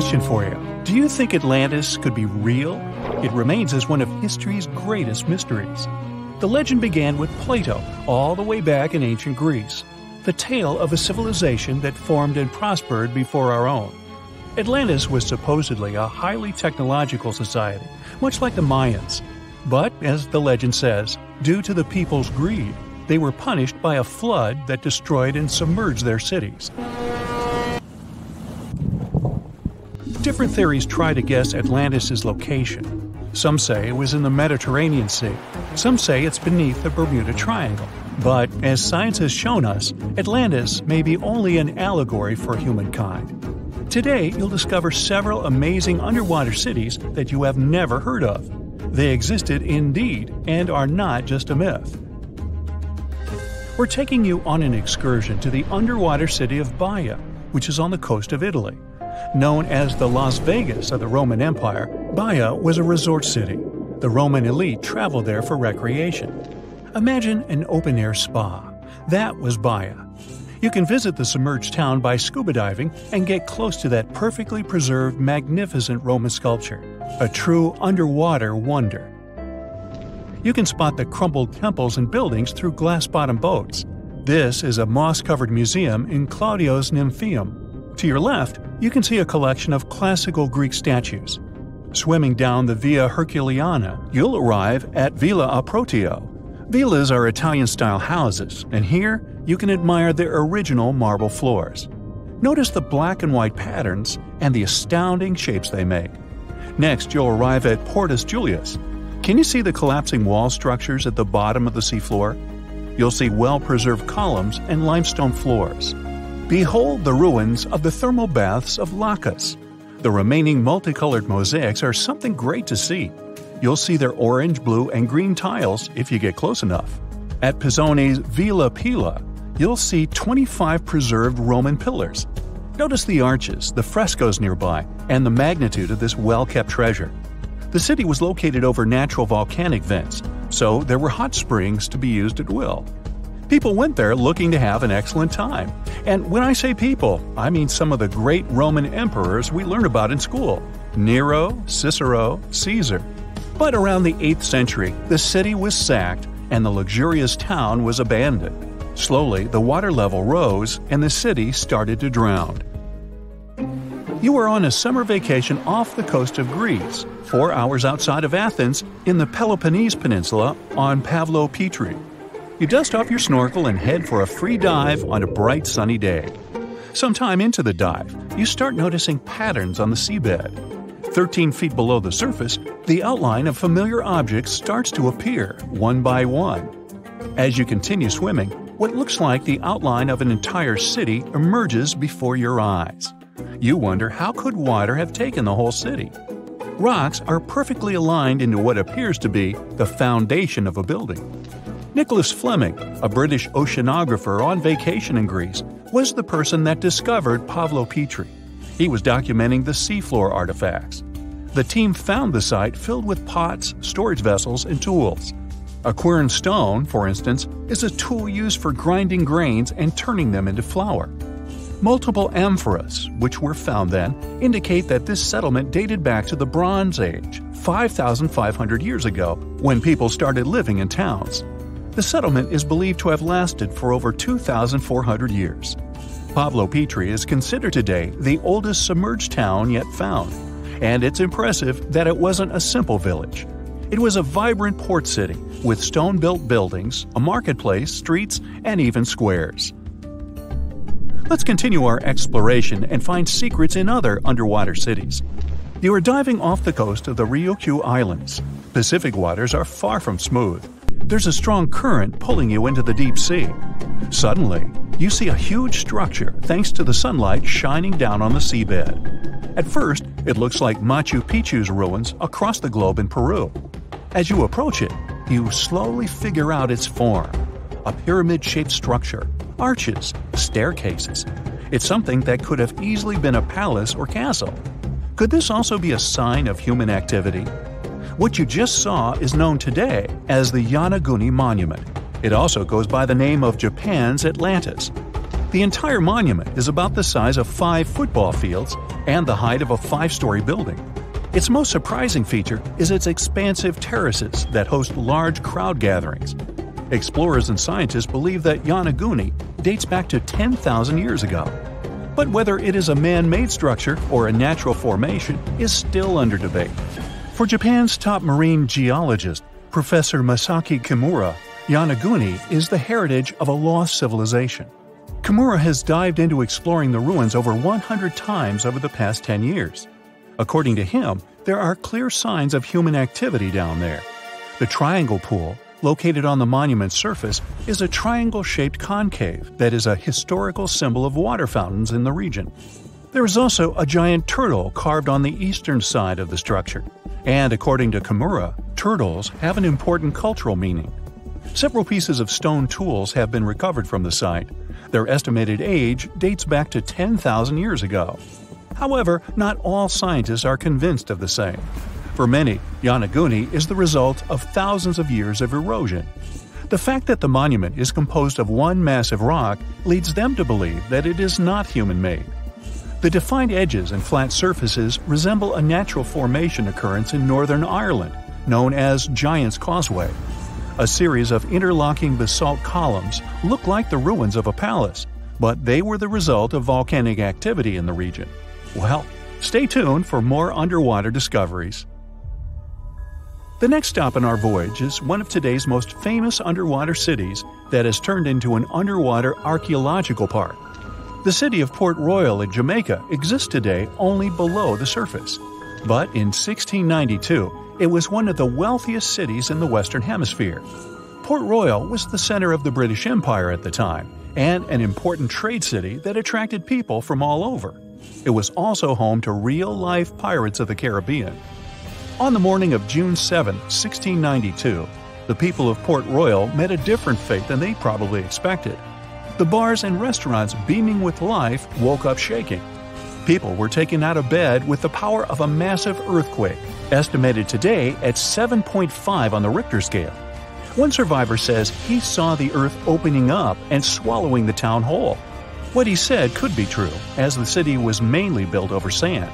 question for you. Do you think Atlantis could be real? It remains as one of history's greatest mysteries. The legend began with Plato, all the way back in ancient Greece. The tale of a civilization that formed and prospered before our own. Atlantis was supposedly a highly technological society, much like the Mayans. But, as the legend says, due to the people's greed, they were punished by a flood that destroyed and submerged their cities. Different theories try to guess Atlantis' location. Some say it was in the Mediterranean Sea. Some say it's beneath the Bermuda Triangle. But, as science has shown us, Atlantis may be only an allegory for humankind. Today, you'll discover several amazing underwater cities that you have never heard of. They existed indeed and are not just a myth. We're taking you on an excursion to the underwater city of Baia, which is on the coast of Italy. Known as the Las Vegas of the Roman Empire, Baia was a resort city. The Roman elite traveled there for recreation. Imagine an open-air spa. That was Baia. You can visit the submerged town by scuba diving and get close to that perfectly preserved, magnificent Roman sculpture. A true underwater wonder. You can spot the crumbled temples and buildings through glass-bottom boats. This is a moss-covered museum in Claudio's Nymphaeum. To your left, you can see a collection of classical Greek statues. Swimming down the Via Herculeana, you'll arrive at Villa Aprotio. Villas are Italian-style houses, and here you can admire their original marble floors. Notice the black and white patterns and the astounding shapes they make. Next, you'll arrive at Portus Julius. Can you see the collapsing wall structures at the bottom of the seafloor? You'll see well-preserved columns and limestone floors. Behold the ruins of the thermal baths of Lacus. The remaining multicolored mosaics are something great to see. You'll see their orange, blue, and green tiles if you get close enough. At Pisoni's Villa Pila, you'll see 25 preserved Roman pillars. Notice the arches, the frescoes nearby, and the magnitude of this well-kept treasure. The city was located over natural volcanic vents, so there were hot springs to be used at will. People went there looking to have an excellent time. And when I say people, I mean some of the great Roman emperors we learned about in school. Nero, Cicero, Caesar. But around the 8th century, the city was sacked and the luxurious town was abandoned. Slowly, the water level rose and the city started to drown. You are on a summer vacation off the coast of Greece, 4 hours outside of Athens, in the Peloponnese Peninsula on Pavlo Petri. You dust off your snorkel and head for a free dive on a bright sunny day. Sometime into the dive, you start noticing patterns on the seabed. 13 feet below the surface, the outline of familiar objects starts to appear, one by one. As you continue swimming, what looks like the outline of an entire city emerges before your eyes. You wonder how could water have taken the whole city? Rocks are perfectly aligned into what appears to be the foundation of a building. Nicholas Fleming, a British oceanographer on vacation in Greece, was the person that discovered Pavlo Petri. He was documenting the seafloor artifacts. The team found the site filled with pots, storage vessels, and tools. A quern stone, for instance, is a tool used for grinding grains and turning them into flour. Multiple amphoras, which were found then, indicate that this settlement dated back to the Bronze Age, 5,500 years ago, when people started living in towns. The settlement is believed to have lasted for over 2,400 years. Pavlo Petri is considered today the oldest submerged town yet found, and it's impressive that it wasn't a simple village. It was a vibrant port city with stone-built buildings, a marketplace, streets, and even squares. Let's continue our exploration and find secrets in other underwater cities. You are diving off the coast of the Ryukyu Islands. Pacific waters are far from smooth. There's a strong current pulling you into the deep sea. Suddenly, you see a huge structure thanks to the sunlight shining down on the seabed. At first, it looks like Machu Picchu's ruins across the globe in Peru. As you approach it, you slowly figure out its form. A pyramid-shaped structure, arches, staircases. It's something that could have easily been a palace or castle. Could this also be a sign of human activity? What you just saw is known today as the Yonaguni Monument. It also goes by the name of Japan's Atlantis. The The entire monument is about the size of 5 football fields and the height of a 5-story building. Its most surprising feature is its expansive terraces that host large crowd gatherings. Explorers and scientists believe that Yonaguni dates back to 10,000 years ago. But whether it is a man-made structure or a natural formation is still under debate. For Japan's top marine geologist, Professor Masaki Kimura, Yonaguni is the heritage of a lost civilization. Kimura has dived into exploring the ruins over 100 times over the past 10 years. According to him, there are clear signs of human activity down there. The Triangle Pool, located on the monument's surface, is a triangle-shaped concave that is a historical symbol of water fountains in the region. There is also a giant turtle carved on the eastern side of the structure. And according to Kimura, turtles have an important cultural meaning. Several pieces of stone tools have been recovered from the site. Their estimated age dates back to 10,000 years ago. However, not all scientists are convinced of the same. For many, Yonaguni is the result of thousands of years of erosion. The fact that the monument is composed of one massive rock leads them to believe that it is not human-made. The defined edges and flat surfaces resemble a natural formation occurrence in Northern Ireland, known as Giant's Causeway. A series of interlocking basalt columns look like the ruins of a palace, but they were the result of volcanic activity in the region. Well, stay tuned for more underwater discoveries. The next stop on our voyage is one of today's most famous underwater cities that has turned into an underwater archaeological park. The city of Port Royal in Jamaica exists today only below the surface. But in 1692, it was one of the wealthiest cities in the Western Hemisphere. Port Royal was the center of the British Empire at the time, and an important trade city that attracted people from all over. It was also home to real-life pirates of the Caribbean. On the morning of June 7, 1692, the people of Port Royal met a different fate than they probably expected. The bars and restaurants beaming with life woke up shaking. People were taken out of bed with the power of a massive earthquake, estimated today at 7.5 on the Richter scale. One survivor says he saw the earth opening up and swallowing the town whole. What he said could be true, as the city was mainly built over sand.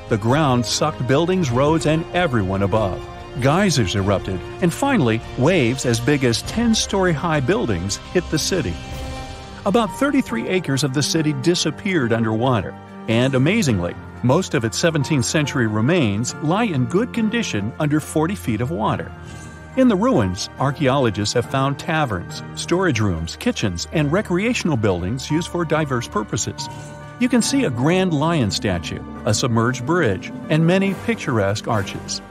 The ground sucked buildings, roads, and everyone above. Geysers erupted, and finally, waves as big as 10-story-high buildings hit the city. About 33 acres of the city disappeared underwater, and amazingly, most of its 17th century remains lie in good condition under 40 feet of water. In the ruins, archaeologists have found taverns, storage rooms, kitchens, and recreational buildings used for diverse purposes. You can see a grand lion statue, a submerged bridge, and many picturesque arches.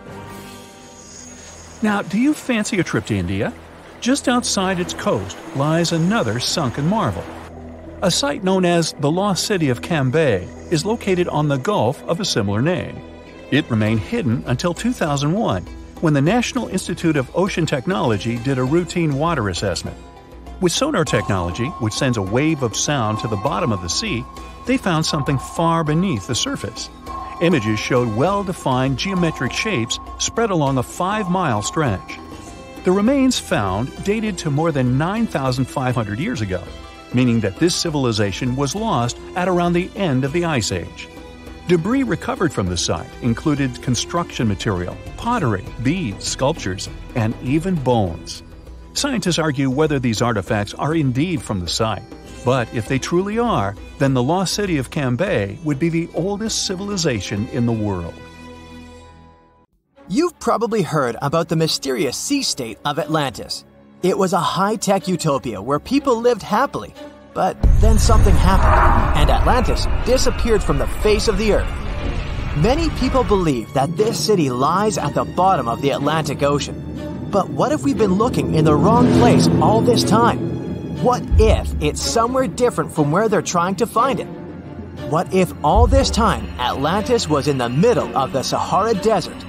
Now, do you fancy a trip to India? Just outside its coast lies another sunken marvel. A site known as the Lost City of Cambay is located on the Gulf of a similar name. It remained hidden until 2001, when the National Institute of Ocean Technology did a routine water assessment. With sonar technology, which sends a wave of sound to the bottom of the sea, they found something far beneath the surface. Images showed well-defined geometric shapes spread along a 5-mile stretch. The remains found dated to more than 9,500 years ago, meaning that this civilization was lost at around the end of the Ice Age. Debris recovered from the site included construction material, pottery, beads, sculptures, and even bones. Scientists argue whether these artifacts are indeed from the site, but if they truly are, then the Lost City of Cambay would be the oldest civilization in the world. You've probably heard about the mysterious sea state of Atlantis. It was a high-tech utopia where people lived happily, but then something happened, and Atlantis disappeared from the face of the earth. Many people believe that this city lies at the bottom of the Atlantic Ocean. But what if we've been looking in the wrong place all this time? What if it's somewhere different from where they're trying to find it? What if all this time Atlantis was in the middle of the Sahara Desert?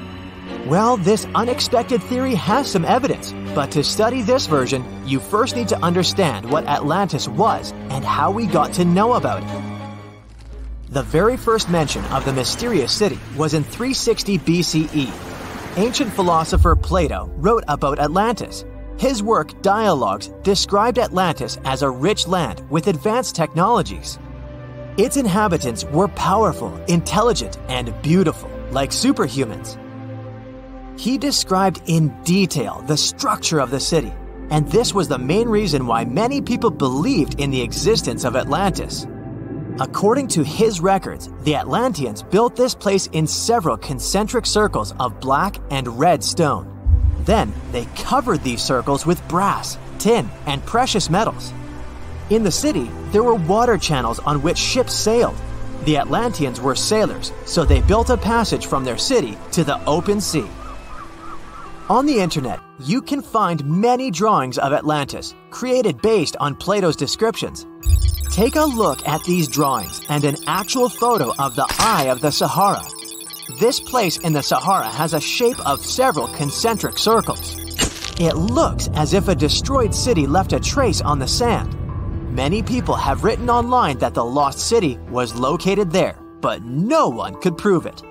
Well, this unexpected theory has some evidence, but to study this version, you first need to understand what Atlantis was and how we got to know about it. The very first mention of the mysterious city was in 360 BCE. Ancient philosopher Plato wrote about Atlantis. His work, Dialogues, described Atlantis as a rich land with advanced technologies. Its inhabitants were powerful, intelligent, and beautiful, like superhumans. He described in detail the structure of the city, and this was the main reason why many people believed in the existence of Atlantis. According to his records, the Atlanteans built this place in several concentric circles of black and red stone. Then they covered these circles with brass, tin, and precious metals. In the city, there were water channels on which ships sailed. The Atlanteans were sailors, so they built a passage from their city to the open sea. On the internet, you can find many drawings of Atlantis, created based on Plato's descriptions. Take a look at these drawings and an actual photo of the Eye of the Sahara. This place in the Sahara has a shape of several concentric circles. It looks as if a destroyed city left a trace on the sand. Many people have written online that the lost city was located there, but no one could prove it.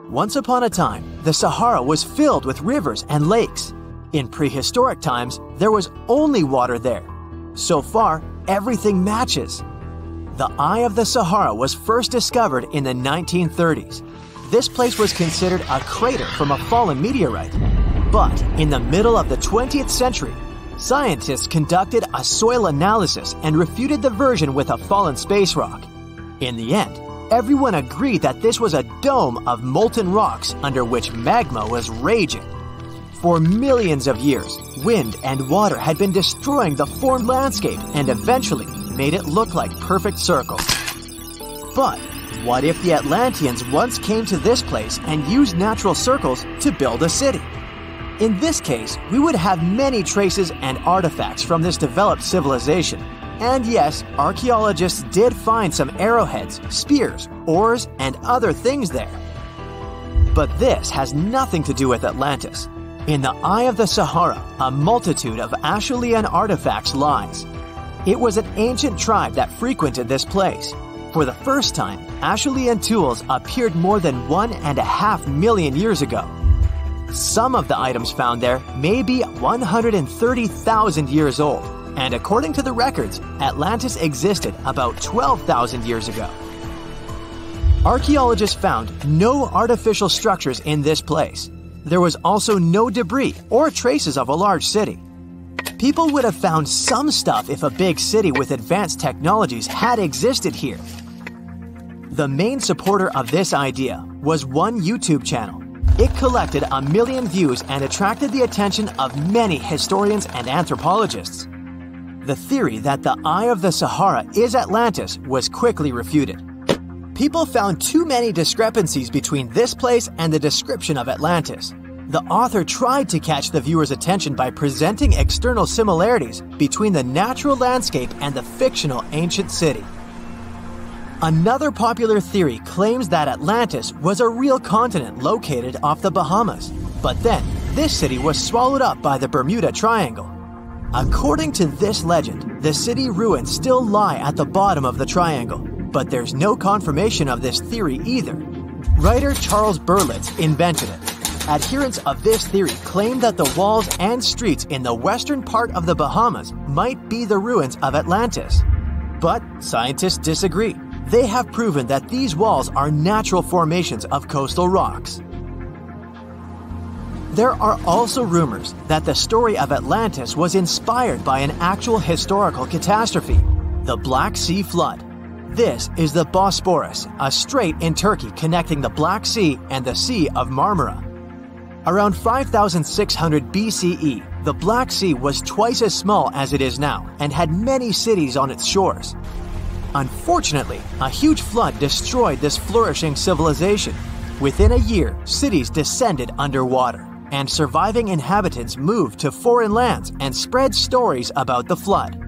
Once upon a time, the Sahara was filled with rivers and lakes. In prehistoric times, there was only water there. So far, everything matches. The Eye of the Sahara was first discovered in the 1930s. This place was considered a crater from a fallen meteorite. But in the middle of the 20th century, scientists conducted a soil analysis and refuted the version with a fallen space rock. In the end, everyone agreed that this was a dome of molten rocks under which magma was raging. For millions of years, wind and water had been destroying the formed landscape and eventually made it look like perfect circles. But what if the Atlanteans once came to this place and used natural circles to build a city? In this case, we would have many traces and artifacts from this developed civilization. And yes, archaeologists did find some arrowheads, spears, oars, and other things there. But this has nothing to do with Atlantis. In the Eye of the Sahara, a multitude of Acheulean artifacts lies. It was an ancient tribe that frequented this place. For the first time, Acheulean tools appeared more than 1.5 million years ago. Some of the items found there may be 130,000 years old, and according to the records, Atlantis existed about 12,000 years ago. Archaeologists found no artificial structures in this place. There was also no debris or traces of a large city. People would have found some stuff if a big city with advanced technologies had existed here. The main supporter of this idea was one YouTube channel. It collected 1 million views and attracted the attention of many historians and anthropologists. The theory that the Eye of the Sahara is Atlantis was quickly refuted. People found too many discrepancies between this place and the description of Atlantis. The author tried to catch the viewer's attention by presenting external similarities between the natural landscape and the fictional ancient city. Another popular theory claims that Atlantis was a real continent located off the Bahamas, but then this city was swallowed up by the Bermuda Triangle. According to this legend, the city ruins still lie at the bottom of the triangle, but there's no confirmation of this theory either. Writer Charles Berlitz invented it. Adherents of this theory claim that the walls and streets in the western part of the Bahamas might be the ruins of Atlantis. But scientists disagree. They have proven that these walls are natural formations of coastal rocks. There are also rumors that the story of Atlantis was inspired by an actual historical catastrophe, the Black Sea Flood. This is the Bosporus, a strait in Turkey connecting the Black Sea and the Sea of Marmara. Around 5600 BCE, the Black Sea was twice as small as it is now and had many cities on its shores. Unfortunately, a huge flood destroyed this flourishing civilization. Within a year, cities descended underwater, and surviving inhabitants moved to foreign lands and spread stories about the flood.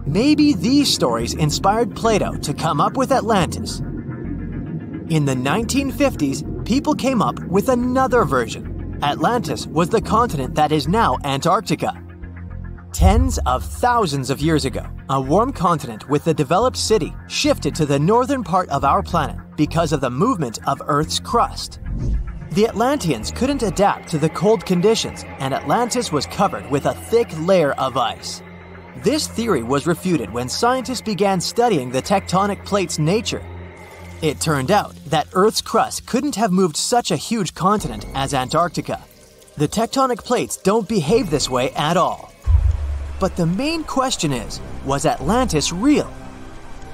Maybe these stories inspired Plato to come up with Atlantis. In the 1950s, people came up with another version. Atlantis was the continent that is now Antarctica. Tens of thousands of years ago, a warm continent with a developed city shifted to the northern part of our planet because of the movement of Earth's crust. The Atlanteans couldn't adapt to the cold conditions, and Atlantis was covered with a thick layer of ice. This theory was refuted when scientists began studying the tectonic plate's nature. It turned out that Earth's crust couldn't have moved such a huge continent as Antarctica. The tectonic plates don't behave this way at all. But the main question is, was Atlantis real?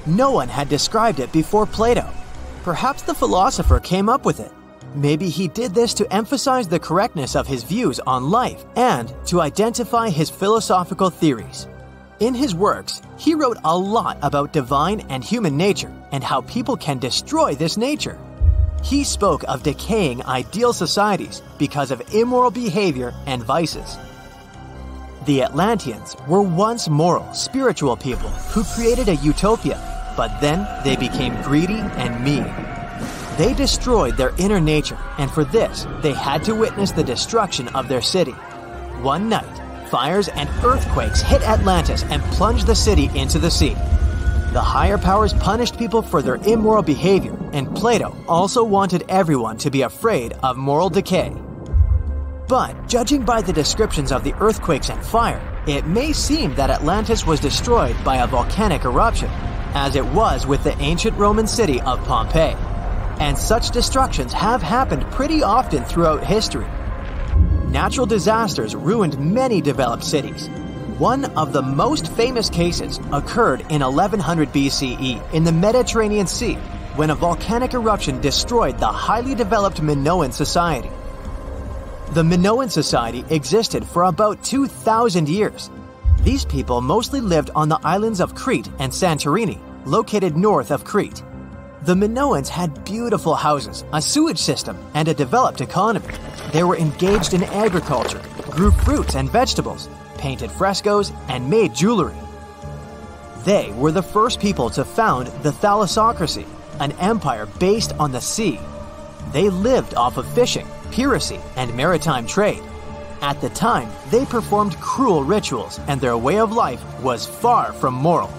No one had described it before Plato. Perhaps the philosopher came up with it. Maybe he did this to emphasize the correctness of his views on life and to identify his philosophical theories. In his works, he wrote a lot about divine and human nature and how people can destroy this nature. He spoke of decaying ideal societies because of immoral behavior and vices. The Atlanteans were once moral, spiritual people who created a utopia, but then they became greedy and mean. They destroyed their inner nature, and for this, they had to witness the destruction of their city. One night, fires and earthquakes hit Atlantis and plunged the city into the sea. The higher powers punished people for their immoral behavior, and Plato also wanted everyone to be afraid of moral decay. But judging by the descriptions of the earthquakes and fire, it may seem that Atlantis was destroyed by a volcanic eruption, as it was with the ancient Roman city of Pompeii. And such destructions have happened pretty often throughout history. Natural disasters ruined many developed cities. One of the most famous cases occurred in 1100 BCE in the Mediterranean Sea, when a volcanic eruption destroyed the highly developed Minoan society. The Minoan society existed for about 2,000 years. These people mostly lived on the islands of Crete and Santorini, located north of Crete. The Minoans had beautiful houses, a sewage system, and a developed economy. They were engaged in agriculture, grew fruits and vegetables, painted frescoes, and made jewelry. They were the first people to found the thalassocracy, an empire based on the sea. They lived off of fishing, piracy, and maritime trade. At the time, they performed cruel rituals, and their way of life was far from moral.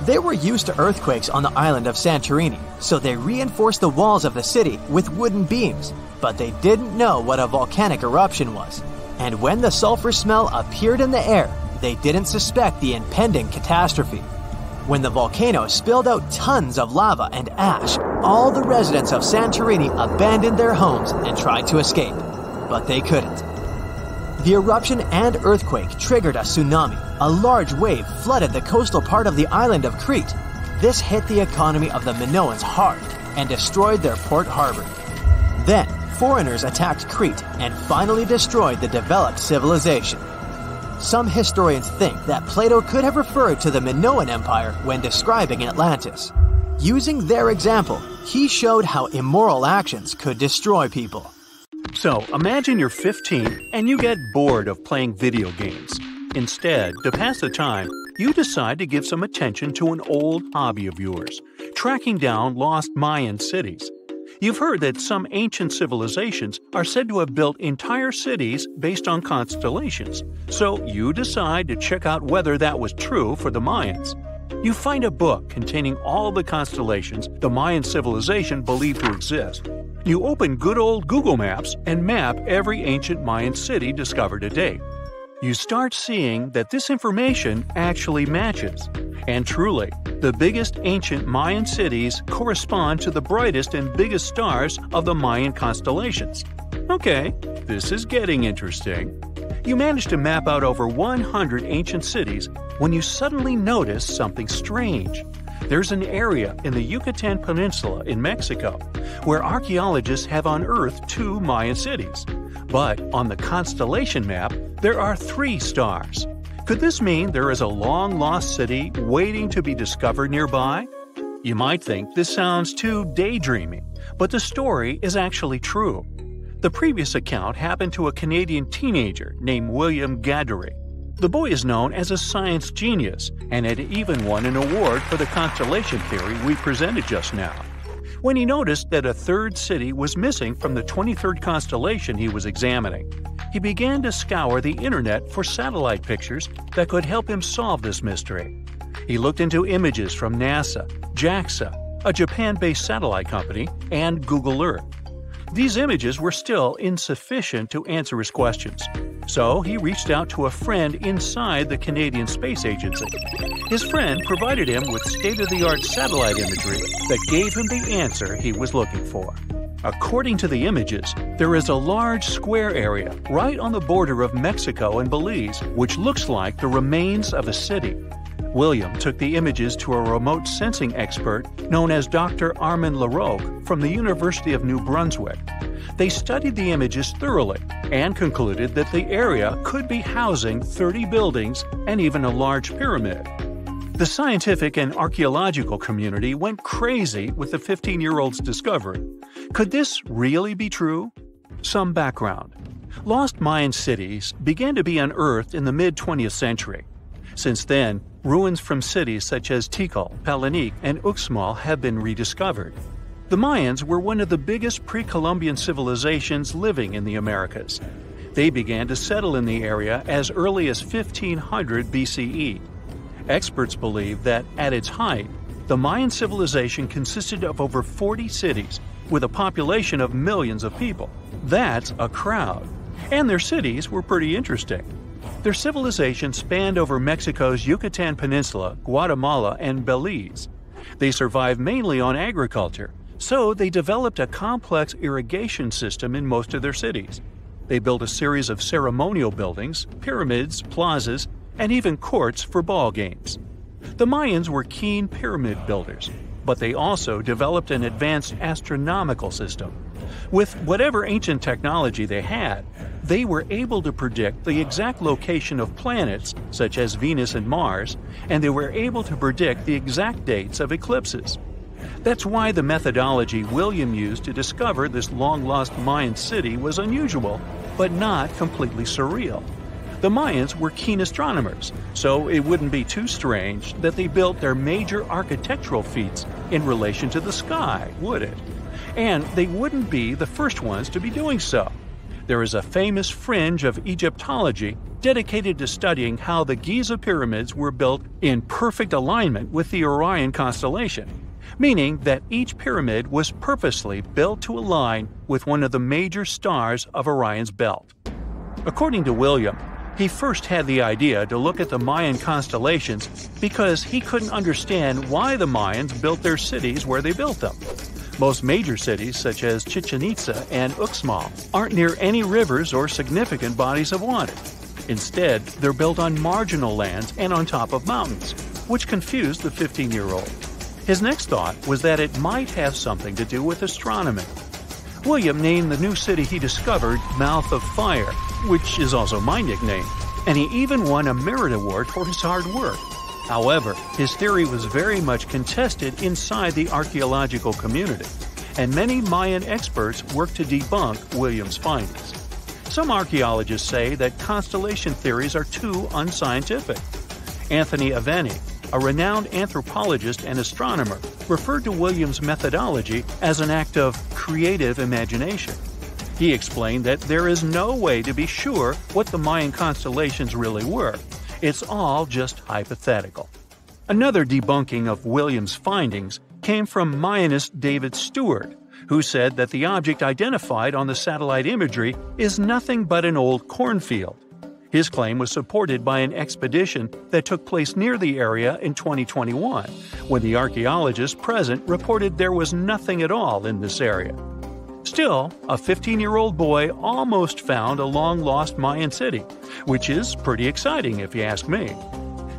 They were used to earthquakes on the island of Santorini, so they reinforced the walls of the city with wooden beams, but they didn't know what a volcanic eruption was. And when the sulfur smell appeared in the air, they didn't suspect the impending catastrophe. When the volcano spilled out tons of lava and ash, all the residents of Santorini abandoned their homes and tried to escape, but they couldn't. The eruption and earthquake triggered a tsunami. A large wave flooded the coastal part of the island of Crete. This hit the economy of the Minoans hard and destroyed their port harbor. Then, foreigners attacked Crete and finally destroyed the developed civilization. Some historians think that Plato could have referred to the Minoan Empire when describing Atlantis. Using their example, he showed how immoral actions could destroy people. So, imagine you're 15 and you get bored of playing video games. Instead, to pass the time, you decide to give some attention to an old hobby of yours, tracking down lost Mayan cities. You've heard that some ancient civilizations are said to have built entire cities based on constellations, so you decide to check out whether that was true for the Mayans. You find a book containing all the constellations the Mayan civilization believed to exist. You open good old Google Maps and map every ancient Mayan city discovered to date. You start seeing that this information actually matches. And truly, the biggest ancient Mayan cities correspond to the brightest and biggest stars of the Mayan constellations. Okay, this is getting interesting. You manage to map out over 100 ancient cities when you suddenly notice something strange. There's an area in the Yucatan Peninsula in Mexico where archaeologists have unearthed 2 Mayan cities. But on the constellation map, there are 3 stars. Could this mean there is a long-lost city waiting to be discovered nearby? You might think this sounds too daydreaming, but the story is actually true. The previous account happened to a Canadian teenager named William Gaddery. The boy is known as a science genius and had even won an award for the constellation theory we presented just now. When he noticed that a 3rd city was missing from the 23rd constellation he was examining, he began to scour the internet for satellite pictures that could help him solve this mystery. He looked into images from NASA, JAXA, a Japan-based satellite company, and Google Earth. These images were still insufficient to answer his questions, so he reached out to a friend inside the Canadian Space Agency. His friend provided him with state-of-the-art satellite imagery that gave him the answer he was looking for. According to the images, there is a large square area right on the border of Mexico and Belize, which looks like the remains of a city. William took the images to a remote sensing expert known as Dr. Armand Larocque from the University of New Brunswick. They studied the images thoroughly and concluded that the area could be housing 30 buildings and even a large pyramid. The scientific and archaeological community went crazy with the 15-year-old's discovery. Could this really be true? Some background. Lost Mayan cities began to be unearthed in the mid-20th century. Since then, ruins from cities such as Tikal, Palenque, and Uxmal have been rediscovered. The Mayans were one of the biggest pre-Columbian civilizations living in the Americas. They began to settle in the area as early as 1500 BCE. Experts believe that, at its height, the Mayan civilization consisted of over 40 cities, with a population of millions of people. That's a crowd. And their cities were pretty interesting. Their civilization spanned over Mexico's Yucatan Peninsula, Guatemala, and Belize. They survived mainly on agriculture, so they developed a complex irrigation system in most of their cities. They built a series of ceremonial buildings, pyramids, plazas, and even courts for ball games. The Mayans were keen pyramid builders, but they also developed an advanced astronomical system. With whatever ancient technology they had, they were able to predict the exact location of planets, such as Venus and Mars, and they were able to predict the exact dates of eclipses. That's why the methodology William used to discover this long-lost Mayan city was unusual, but not completely surreal. The Mayans were keen astronomers, so it wouldn't be too strange that they built their major architectural feats in relation to the sky, would it? And they wouldn't be the first ones to be doing so. There is a famous fringe of Egyptology dedicated to studying how the Giza pyramids were built in perfect alignment with the Orion constellation, meaning that each pyramid was purposely built to align with one of the major stars of Orion's belt. According to William, he first had the idea to look at the Mayan constellations because he couldn't understand why the Mayans built their cities where they built them. Most major cities, such as Chichen Itza and Uxmal, aren't near any rivers or significant bodies of water. Instead, they're built on marginal lands and on top of mountains, which confused the 15-year-old. His next thought was that it might have something to do with astronomy. William named the new city he discovered Mouth of Fire, which is also my nickname, and he even won a merit award for his hard work. However, his theory was very much contested inside the archaeological community, and many Mayan experts worked to debunk William's findings. Some archaeologists say that constellation theories are too unscientific. Anthony Aveni, a renowned anthropologist and astronomer, referred to William's methodology as an act of creative imagination. He explained that there is no way to be sure what the Mayan constellations really were. It's all just hypothetical. Another debunking of William's findings came from Mayanist David Stewart, who said that the object identified on the satellite imagery is nothing but an old cornfield. His claim was supported by an expedition that took place near the area in 2021, when the archaeologists present reported there was nothing at all in this area. Still, a 15-year-old boy almost found a long-lost Mayan city, which is pretty exciting if you ask me.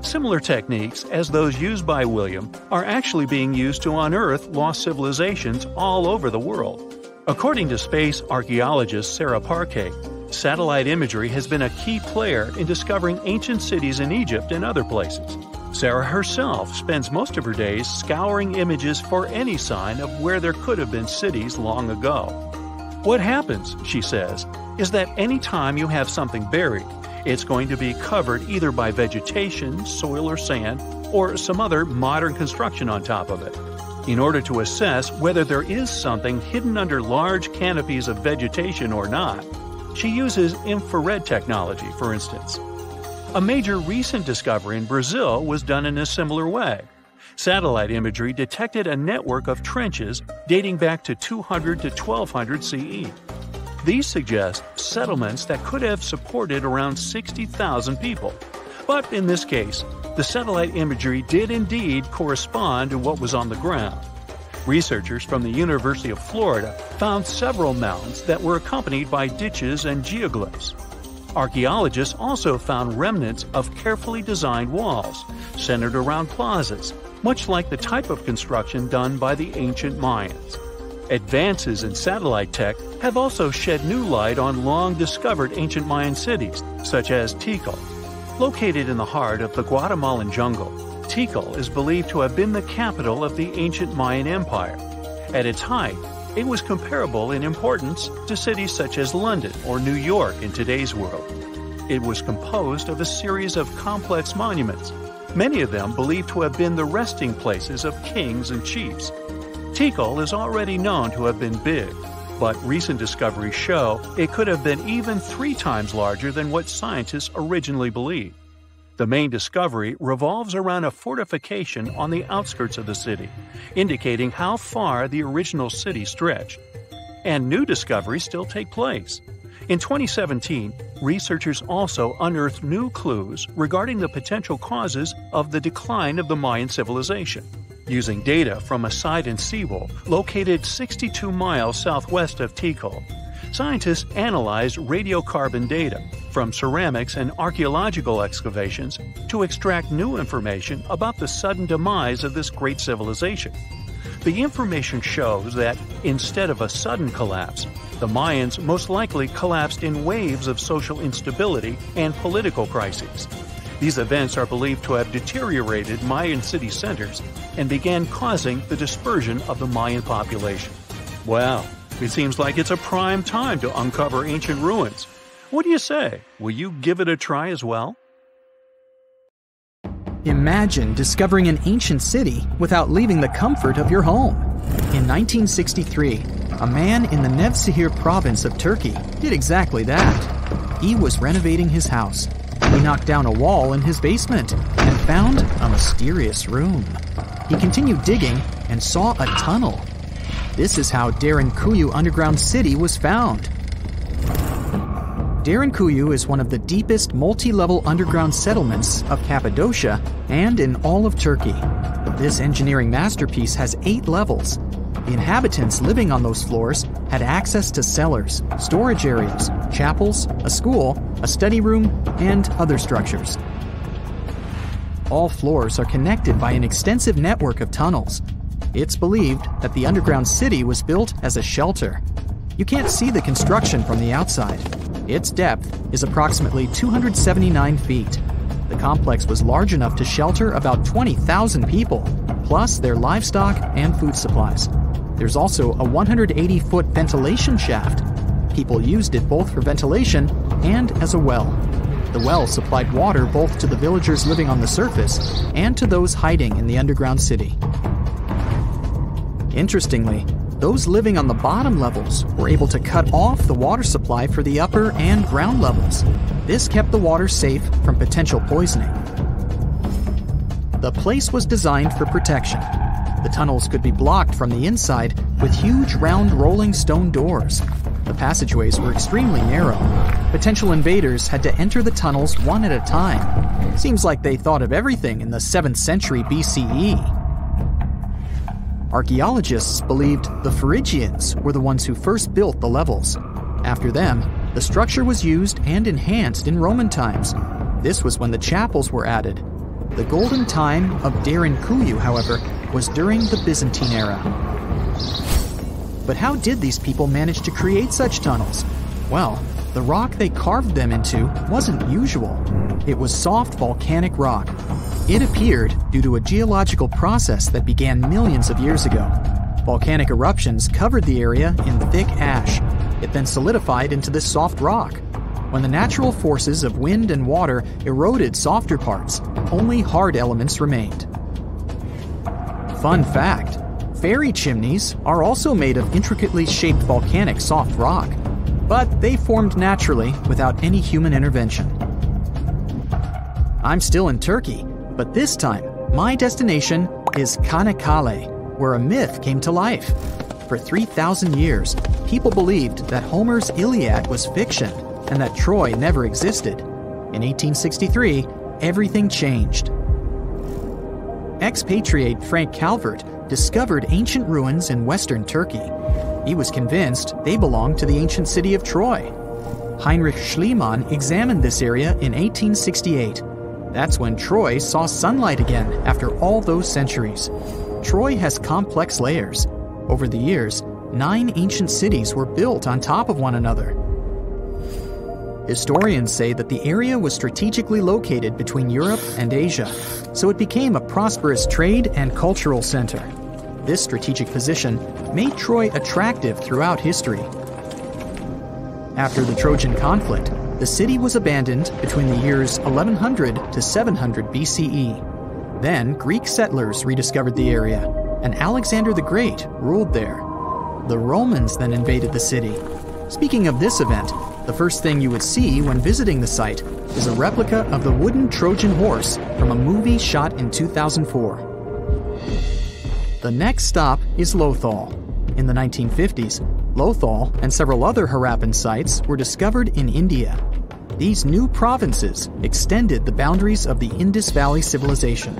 Similar techniques as those used by William are actually being used to unearth lost civilizations all over the world. According to space archaeologist Sarah Parquet, satellite imagery has been a key player in discovering ancient cities in Egypt and other places. Sarah herself spends most of her days scouring images for any sign of where there could have been cities long ago. What happens, she says, is that any time you have something buried, it's going to be covered either by vegetation, soil or sand, or some other modern construction on top of it. In order to assess whether there is something hidden under large canopies of vegetation or not, she uses infrared technology, for instance. A major recent discovery in Brazil was done in a similar way. Satellite imagery detected a network of trenches dating back to 200 to 1200 CE. These suggest settlements that could have supported around 60,000 people. But in this case, the satellite imagery did indeed correspond to what was on the ground. Researchers from the University of Florida found several mounds that were accompanied by ditches and geoglyphs. Archaeologists also found remnants of carefully designed walls, centered around plazas, much like the type of construction done by the ancient Mayans. Advances in satellite tech have also shed new light on long-discovered ancient Mayan cities, such as Tikal. Located in the heart of the Guatemalan jungle, Tikal is believed to have been the capital of the ancient Mayan Empire. At its height, it was comparable in importance to cities such as London or New York in today's world. It was composed of a series of complex monuments, many of them believed to have been the resting places of kings and chiefs. Tikal is already known to have been big, but recent discoveries show it could have been even 3 times larger than what scientists originally believed. The main discovery revolves around a fortification on the outskirts of the city, indicating how far the original city stretched. And new discoveries still take place. In 2017, researchers also unearthed new clues regarding the potential causes of the decline of the Mayan civilization. Using data from a site in Cebu located 62 miles southwest of Tikal, scientists analyzed radiocarbon data from ceramics and archaeological excavations to extract new information about the sudden demise of this great civilization. The information shows that, instead of a sudden collapse, the Mayans most likely collapsed in waves of social instability and political crises. These events are believed to have deteriorated Mayan city centers and began causing the dispersion of the Mayan population. Wow, it seems like it's a prime time to uncover ancient ruins. What do you say? Will you give it a try as well? Imagine discovering an ancient city without leaving the comfort of your home. In 1963, a man in the Nevşehir province of Turkey did exactly that. He was renovating his house. He knocked down a wall in his basement and found a mysterious room. He continued digging and saw a tunnel. This is how Derinkuyu underground city was found. Derinkuyu is one of the deepest multi-level underground settlements of Cappadocia and in all of Turkey. This engineering masterpiece has 8 levels. The inhabitants living on those floors had access to cellars, storage areas, chapels, a school, a study room, and other structures. All floors are connected by an extensive network of tunnels. It's believed that the underground city was built as a shelter. You can't see the construction from the outside. Its depth is approximately 279 feet. The complex was large enough to shelter about 20,000 people, plus their livestock and food supplies. There's also a 180-foot ventilation shaft. People used it both for ventilation and as a well. The well supplied water both to the villagers living on the surface and to those hiding in the underground city. Interestingly, those living on the bottom levels were able to cut off the water supply for the upper and ground levels. This kept the water safe from potential poisoning. The place was designed for protection. The tunnels could be blocked from the inside with huge round rolling stone doors. The passageways were extremely narrow. Potential invaders had to enter the tunnels one at a time. Seems like they thought of everything in the 7th century BCE. Archaeologists believed the Phrygians were the ones who first built the levels. After them, the structure was used and enhanced in Roman times. This was when the chapels were added. The golden time of Derinkuyu, however, was during the Byzantine era. But how did these people manage to create such tunnels? Well, the rock they carved them into wasn't usual. It was soft volcanic rock. It appeared due to a geological process that began millions of years ago. Volcanic eruptions covered the area in thick ash. It then solidified into this soft rock. When the natural forces of wind and water eroded softer parts, only hard elements remained. Fun fact, fairy chimneys are also made of intricately shaped volcanic soft rock, but they formed naturally without any human intervention. I'm still in Turkey, but this time, my destination is Kanekale, where a myth came to life. For 3,000 years, people believed that Homer's Iliad was fiction and that Troy never existed. In 1863, everything changed. Expatriate Frank Calvert discovered ancient ruins in western Turkey. He was convinced they belonged to the ancient city of Troy. Heinrich Schliemann examined this area in 1868. That's when Troy saw sunlight again after all those centuries. Troy has complex layers. Over the years, 9 ancient cities were built on top of one another. Historians say that the area was strategically located between Europe and Asia, so it became a prosperous trade and cultural center. This strategic position made Troy attractive throughout history. After the Trojan conflict, the city was abandoned between the years 1100 to 700 BCE. Then Greek settlers rediscovered the area, and Alexander the Great ruled there. The Romans then invaded the city. Speaking of this event, the first thing you would see when visiting the site is a replica of the wooden Trojan horse from a movie shot in 2004. The next stop is Lothal. In the 1950s, Lothal and several other Harappan sites were discovered in India. These new provinces extended the boundaries of the Indus Valley civilization.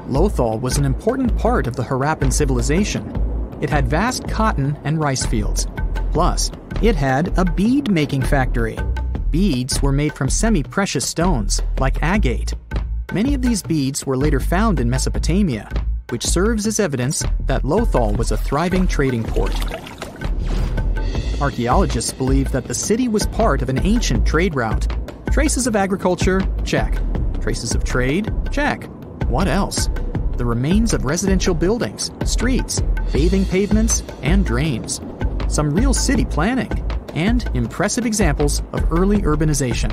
Lothal was an important part of the Harappan civilization. It had vast cotton and rice fields. Plus, it had a bead-making factory. Beads were made from semi-precious stones, like agate. Many of these beads were later found in Mesopotamia, which serves as evidence that Lothal was a thriving trading port. Archaeologists believe that the city was part of an ancient trade route. Traces of agriculture? Check. Traces of trade? Check. What else? The remains of residential buildings, streets, bathing pavements, and drains. Some real city planning, and impressive examples of early urbanization.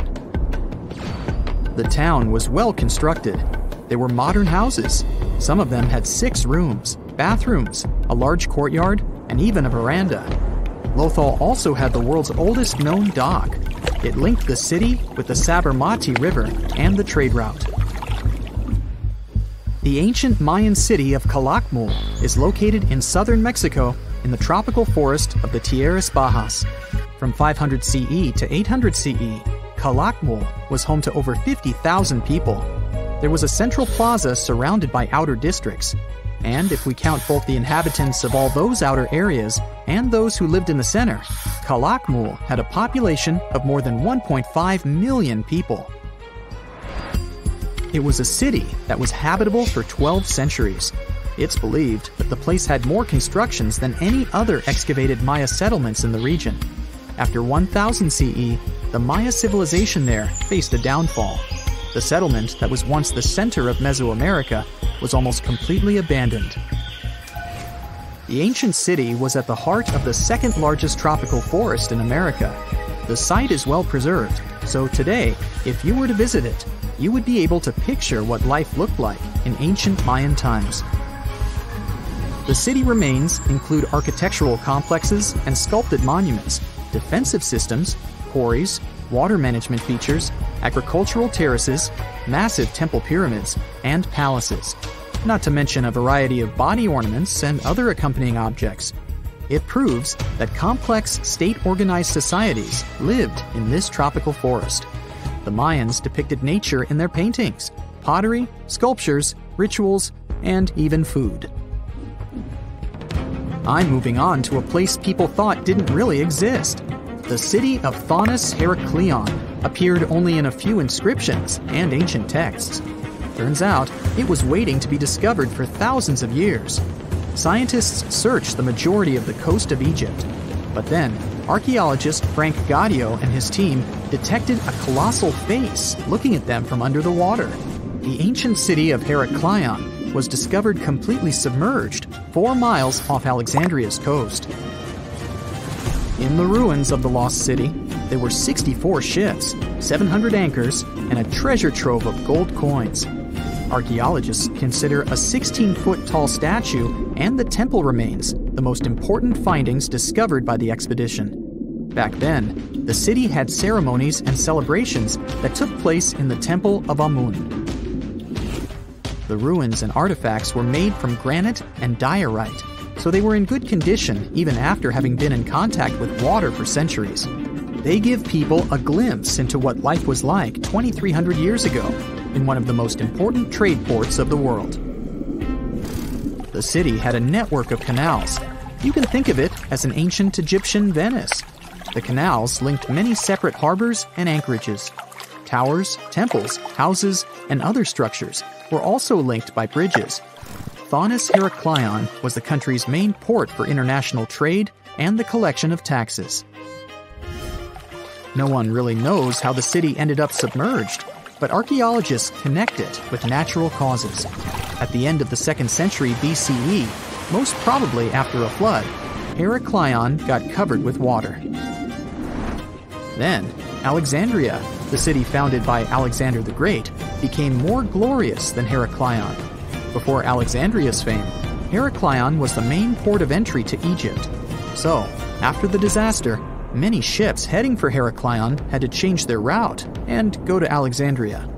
The town was well constructed. There were modern houses. Some of them had 6 rooms, bathrooms, a large courtyard, and even a veranda. Lothal also had the world's oldest known dock. It linked the city with the Sabarmati River and the trade route. The ancient Mayan city of Calakmul is located in southern Mexico in the tropical forest of the Tierras Bajas. From 500 CE to 800 CE, Calakmul was home to over 50,000 people. There was a central plaza surrounded by outer districts. And if we count both the inhabitants of all those outer areas and those who lived in the center, Calakmul had a population of more than 1.5 million people. It was a city that was habitable for 12 centuries. It's believed that the place had more constructions than any other excavated Maya settlements in the region. After 1000 CE, the Maya civilization there faced a downfall. The settlement that was once the center of Mesoamerica was almost completely abandoned. The ancient city was at the heart of the second largest tropical forest in America. The site is well preserved, so today, if you were to visit it, you would be able to picture what life looked like in ancient Mayan times. The city remains include architectural complexes and sculpted monuments, defensive systems, quarries, water management features, agricultural terraces, massive temple pyramids, and palaces, not to mention a variety of body ornaments and other accompanying objects. It proves that complex state-organized societies lived in this tropical forest. The Mayans depicted nature in their paintings, pottery, sculptures, rituals, and even food. I'm moving on to a place people thought didn't really exist. The city of Thonis Heraklion appeared only in a few inscriptions and ancient texts. Turns out, it was waiting to be discovered for thousands of years. Scientists searched the majority of the coast of Egypt. But then, archaeologist Frank Gaudio and his team detected a colossal face looking at them from under the water. The ancient city of Heraklion was discovered completely submerged 4 miles off Alexandria's coast. In the ruins of the lost city, there were 64 ships, 700 anchors, and a treasure trove of gold coins. Archaeologists consider a 16-foot-tall statue and the temple remains the most important findings discovered by the expedition. Back then, the city had ceremonies and celebrations that took place in the Temple of Amun. The ruins and artifacts were made from granite and diorite, so they were in good condition even after having been in contact with water for centuries. They give people a glimpse into what life was like 2,300 years ago in one of the most important trade ports of the world. The city had a network of canals. You can think of it as an ancient Egyptian Venice. The canals linked many separate harbors and anchorages. Towers, temples, houses, and other structures were also linked by bridges. Thonis Heracleion was the country's main port for international trade and the collection of taxes. No one really knows how the city ended up submerged, but archaeologists connect it with natural causes. At the end of the 2nd century BCE, most probably after a flood, Heracleion got covered with water. Then, Alexandria, the city founded by Alexander the Great, became more glorious than Heracleion. Before Alexandria's fame, Heracleion was the main port of entry to Egypt. So, after the disaster, many ships heading for Heracleion had to change their route and go to Alexandria.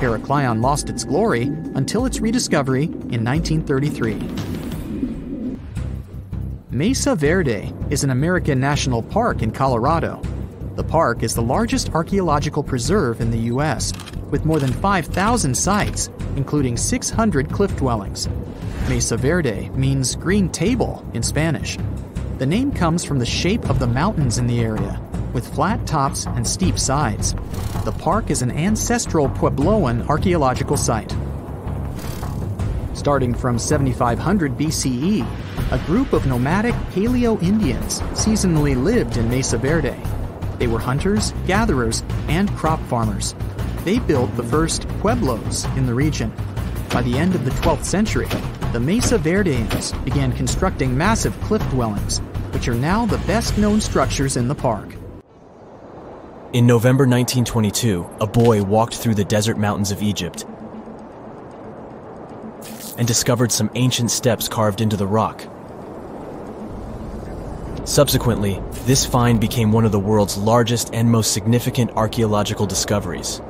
Heracleion lost its glory until its rediscovery in 1933. Mesa Verde is an American national park in Colorado. The park is the largest archaeological preserve in the U.S., with more than 5,000 sites, including 600 cliff dwellings. Mesa Verde means green table in Spanish. The name comes from the shape of the mountains in the area, with flat tops and steep sides. The park is an ancestral Puebloan archaeological site. Starting from 7500 BCE, a group of nomadic Paleo-Indians seasonally lived in Mesa Verde. They were hunters, gatherers, and crop farmers. They built the first pueblos in the region. By the end of the 12th century, the Mesa Verdeans began constructing massive cliff dwellings, which are now the best-known structures in the park. In November 1922, a boy walked through the desert mountains of Egypt and discovered some ancient steps carved into the rock. Subsequently, this find became one of the world's largest and most significant archaeological discoveries.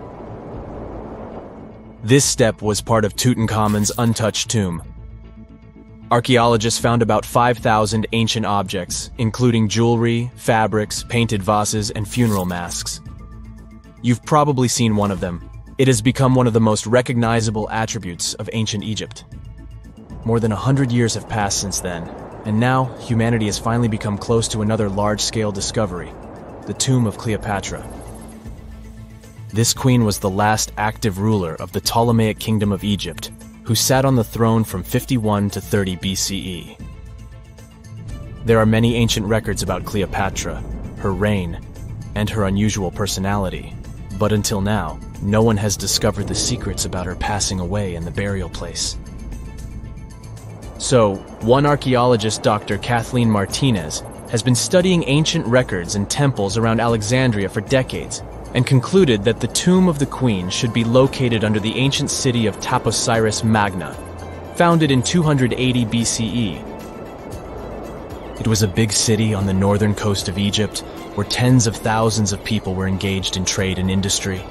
This step was part of Tutankhamun's untouched tomb. Archaeologists found about 5,000 ancient objects, including jewelry, fabrics, painted vases, and funeral masks. You've probably seen one of them. It has become one of the most recognizable attributes of ancient Egypt. More than 100 years have passed since then, and now humanity has finally become close to another large-scale discovery, the tomb of Cleopatra. This queen was the last active ruler of the Ptolemaic Kingdom of Egypt, who sat on the throne from 51 to 30 BCE. There are many ancient records about Cleopatra, her reign, and her unusual personality, but until now, no one has discovered the secrets about her passing away in the burial place. So, one archaeologist, Dr. Kathleen Martinez, has been studying ancient records and temples around Alexandria for decades, and concluded that the tomb of the queen should be located under the ancient city of Taposiris Magna, founded in 280 BCE. It was a big city on the northern coast of Egypt, where tens of thousands of people were engaged in trade and industry,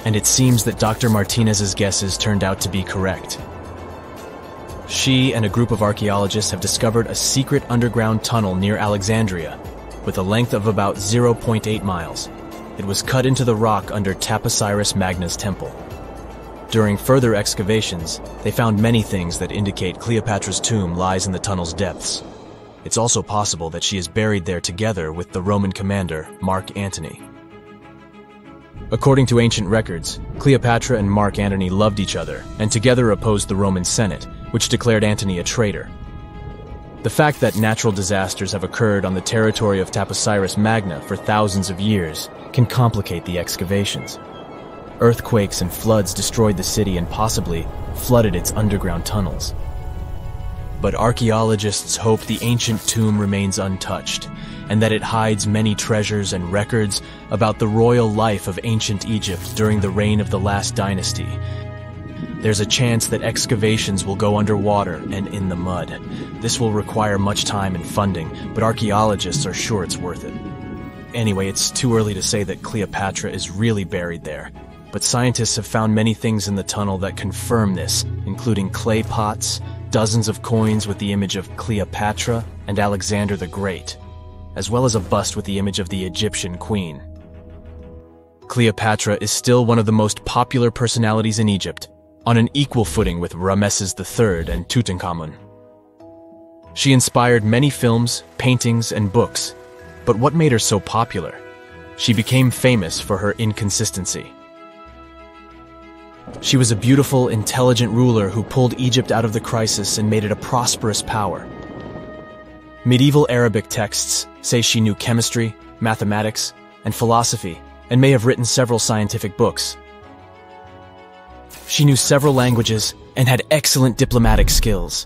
and it seems that Dr. Martinez's guesses turned out to be correct. She and a group of archaeologists have discovered a secret underground tunnel near Alexandria, with a length of about 0.8 miles. It was cut into the rock under Taposiris Magna's temple. During further excavations, they found many things that indicate Cleopatra's tomb lies in the tunnel's depths. It's also possible that she is buried there together with the Roman commander, Mark Antony. According to ancient records, Cleopatra and Mark Antony loved each other and together opposed the Roman Senate, which declared Antony a traitor. The fact that natural disasters have occurred on the territory of Taposiris Magna for thousands of years can complicate the excavations. Earthquakes and floods destroyed the city and possibly flooded its underground tunnels. But archaeologists hope the ancient tomb remains untouched, and that it hides many treasures and records about the royal life of ancient Egypt during the reign of the last dynasty. There's a chance that excavations will go underwater and in the mud. This will require much time and funding, but archaeologists are sure it's worth it. Anyway, it's too early to say that Cleopatra is really buried there. but scientists have found many things in the tunnel that confirm this, including clay pots, dozens of coins with the image of Cleopatra and Alexander the Great, as well as a bust with the image of the Egyptian queen. Cleopatra is still one of the most popular personalities in Egypt, on an equal footing with Ramesses III and Tutankhamun. She inspired many films, paintings, and books, but what made her so popular? She became famous for her inconsistency. She was a beautiful, intelligent ruler who pulled Egypt out of the crisis and made it a prosperous power. Medieval Arabic texts say she knew chemistry, mathematics, and philosophy, and may have written several scientific books. She knew several languages and had excellent diplomatic skills.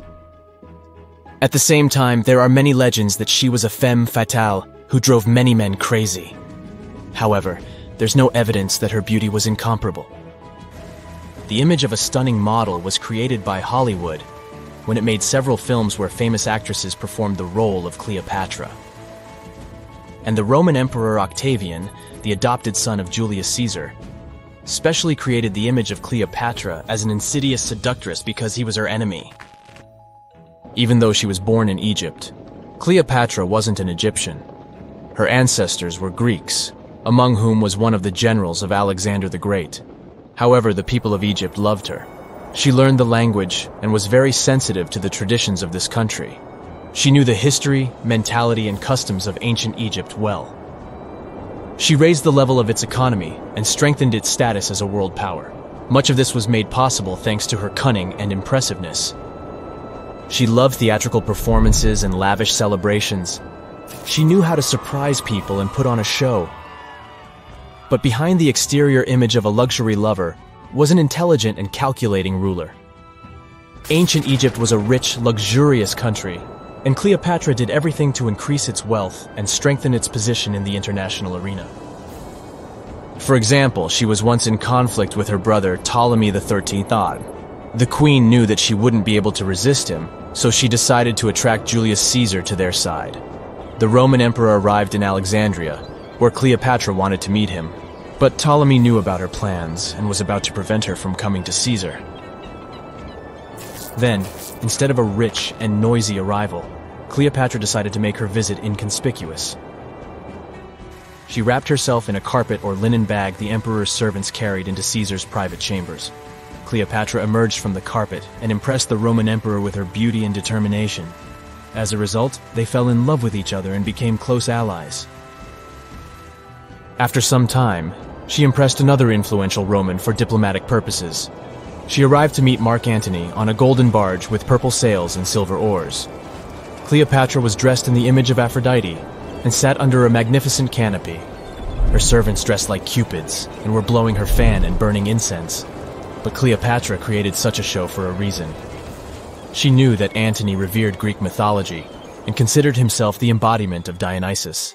At the same time, there are many legends that she was a femme fatale who drove many men crazy. However, there's no evidence that her beauty was incomparable. The image of a stunning model was created by Hollywood when it made several films where famous actresses performed the role of Cleopatra. And the Roman Emperor Octavian, the adopted son of Julius Caesar, specially created the image of Cleopatra as an insidious seductress because he was her enemy. Even though she was born in Egypt, Cleopatra wasn't an Egyptian. Her ancestors were Greeks, among whom was one of the generals of Alexander the Great. However, the people of Egypt loved her. She learned the language and was very sensitive to the traditions of this country. She knew the history, mentality, and customs of ancient Egypt well. She raised the level of its economy and strengthened its status as a world power. Much of this was made possible thanks to her cunning and impressiveness. She loved theatrical performances and lavish celebrations. She knew how to surprise people and put on a show. But behind the exterior image of a luxury lover was an intelligent and calculating ruler. Ancient Egypt was a rich, luxurious country, and Cleopatra did everything to increase its wealth and strengthen its position in the international arena. For example, she was once in conflict with her brother Ptolemy XIII Ad. The queen knew that she wouldn't be able to resist him, so she decided to attract Julius Caesar to their side. The Roman emperor arrived in Alexandria, where Cleopatra wanted to meet him, but Ptolemy knew about her plans and was about to prevent her from coming to Caesar. Then, instead of a rich and noisy arrival, Cleopatra decided to make her visit inconspicuous. She wrapped herself in a carpet or linen bag the emperor's servants carried into Caesar's private chambers. Cleopatra emerged from the carpet and impressed the Roman emperor with her beauty and determination. As a result, they fell in love with each other and became close allies. After some time, she impressed another influential Roman for diplomatic purposes. She arrived to meet Mark Antony on a golden barge with purple sails and silver oars. Cleopatra was dressed in the image of Aphrodite and sat under a magnificent canopy. Her servants dressed like cupids and were blowing her fan and burning incense. But Cleopatra created such a show for a reason. She knew that Antony revered Greek mythology and considered himself the embodiment of Dionysus.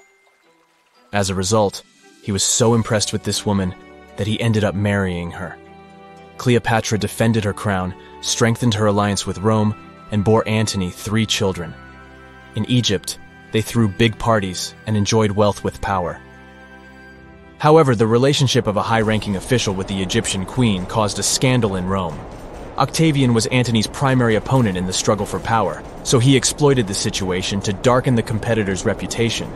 As a result, he was so impressed with this woman that he ended up marrying her. Cleopatra defended her crown, strengthened her alliance with Rome, and bore Antony 3 children. In Egypt, they threw big parties and enjoyed wealth with power. However, the relationship of a high-ranking official with the Egyptian queen caused a scandal in Rome. Octavian was Antony's primary opponent in the struggle for power, so he exploited the situation to darken the competitor's reputation.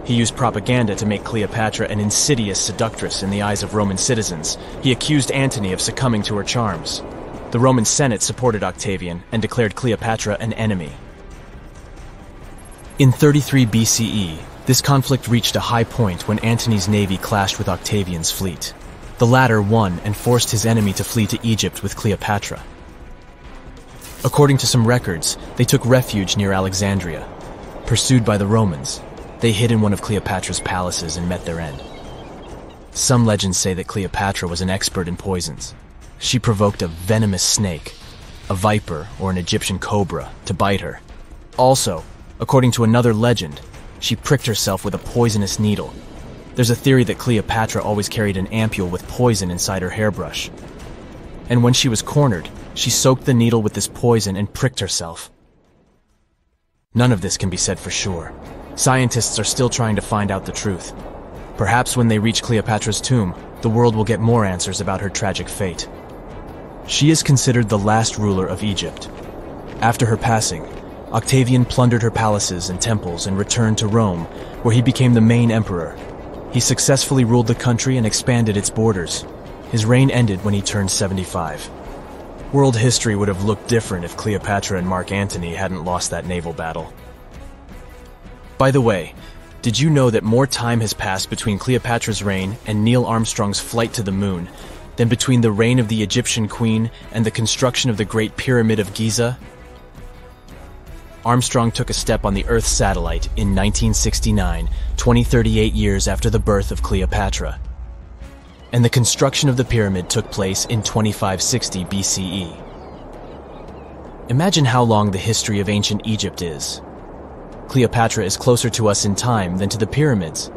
He used propaganda to make Cleopatra an insidious seductress in the eyes of Roman citizens. He accused Antony of succumbing to her charms. The Roman Senate supported Octavian and declared Cleopatra an enemy. In 33 BCE, this conflict reached a high point when Antony's navy clashed with Octavian's fleet. The latter won and forced his enemy to flee to Egypt with Cleopatra. According to some records, they took refuge near Alexandria. Pursued by the Romans, they hid in one of Cleopatra's palaces and met their end. Some legends say that Cleopatra was an expert in poisons. She provoked a venomous snake, a viper or an Egyptian cobra, to bite her. Also, according to another legend, she pricked herself with a poisonous needle. There's a theory that Cleopatra always carried an ampule with poison inside her hairbrush. And when she was cornered, she soaked the needle with this poison and pricked herself. None of this can be said for sure. Scientists are still trying to find out the truth. Perhaps when they reach Cleopatra's tomb, the world will get more answers about her tragic fate. She is considered the last ruler of Egypt. After her passing, Octavian plundered her palaces and temples and returned to Rome, where he became the main emperor. He successfully ruled the country and expanded its borders. His reign ended when he turned 75. World history would have looked different if Cleopatra and Mark Antony hadn't lost that naval battle. By the way, did you know that more time has passed between Cleopatra's reign and Neil Armstrong's flight to the moon than between the reign of the Egyptian queen and the construction of the Great Pyramid of Giza? Armstrong took a step on the Earth satellite in 1969, 38 years after the birth of Cleopatra. And the construction of the pyramid took place in 2560 BCE. Imagine how long the history of ancient Egypt is. Cleopatra is closer to us in time than to the pyramids.